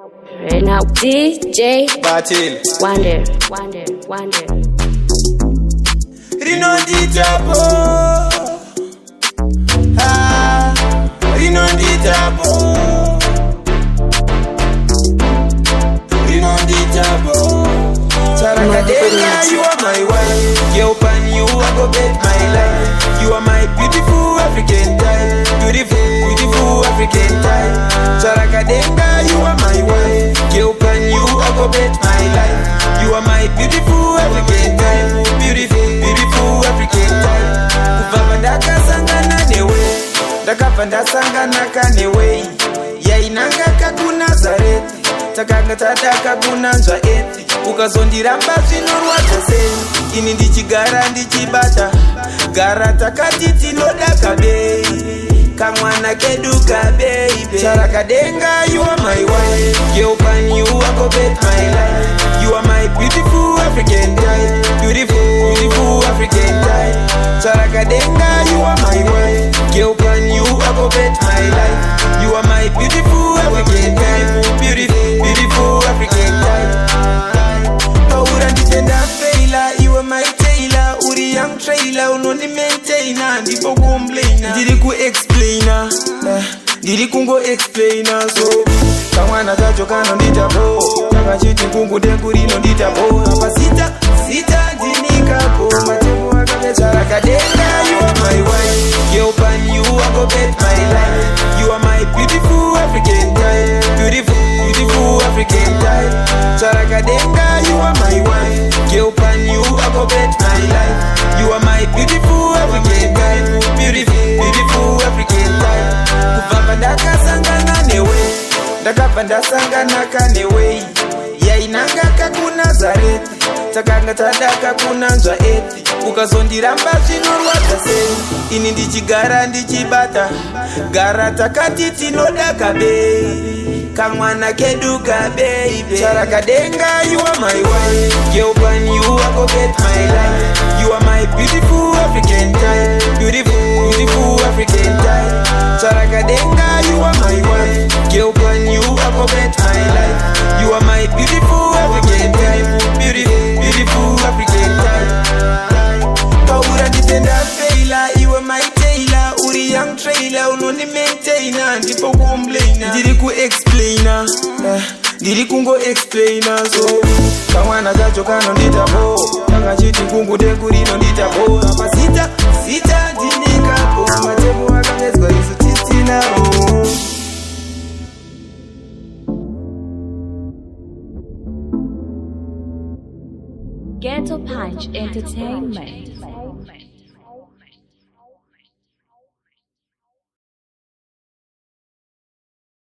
Right now, DJ Batil Wonder. Rino di tapo. Rino di tapo. Rino di tapo. Sarakadenga, you are my wife. Yo pan you, I go bet my life. You are my beautiful African type. Beautiful African type. Sarakadenga, you are my wife. Yo pan you, I go bet my life. You are my beautiful African type. Beautiful African type. Kuvava ndakasangana newe, ndakabva ndasangana kanewe. Yainanga kakunazareti, takanga tadaka kunanzva eti. Ukazondiramba zvinorwadza sei, ini ndichigara ndichibata. Gara takati tinoda kabei, kamwana kedu kabei. Sarakadenga, you are my wife. Yo pan you, I go bet my life. You are my beautiful African type. Beautiful African type. Sarakadenga, you are my wife. Yo pan you, I go bet my life. You are my beautiful African type. Beautiful African type. Paura nditenda faila, iwe my tailor. Uri young trailer, unoni maintainer. Ndipo kumplaina, ndiri ku-explainer. Ndiri kungo-explainer. So, kamwana kacho kanondita bro. Kakachiti nkungu dengu rinondita bro. Apa sita dinikapo. Matemu akame Sarakadenga, you are my wife. Yo pan you, I go bet my life. You are my beautiful African type. Beautiful African type. Sarakadenga, you are my wife. Yo pan you, I go bet my life. You are my beautiful African type. Beautiful African type. Kuvava ndakasangana newe, ndakabva ndasangana kanewe. Yainanga kakunazareti, takanga tadaka kunanzva eti. Ukazondiramba zvinorwadza sei, ini ndichigara ndichibata. Gara takati tinoda kabei, kamwana kedu kabei. Sarakadenga, you are my wife. Yo pan you, I go bet my life. You are my beautiful African type. Beautiful African type. Sarakadenga, you are my wife. Yo pan you, I go bet my life. You are my beautiful African type. Beautiful African type. Paura nditenda faila, iwe my tailor. Uri young trailer, unoni maintainer. Ndipo kumplaina, ndiri ku-explainer. Ndiri kungo-explainer. So, kamwana kacho kanondita bo. Kakachiti nkungu dengu rinondita bo. Apa sita dinikapo. Matemu akamedzwa isu titina bo. Ghetto Punch Entertainment.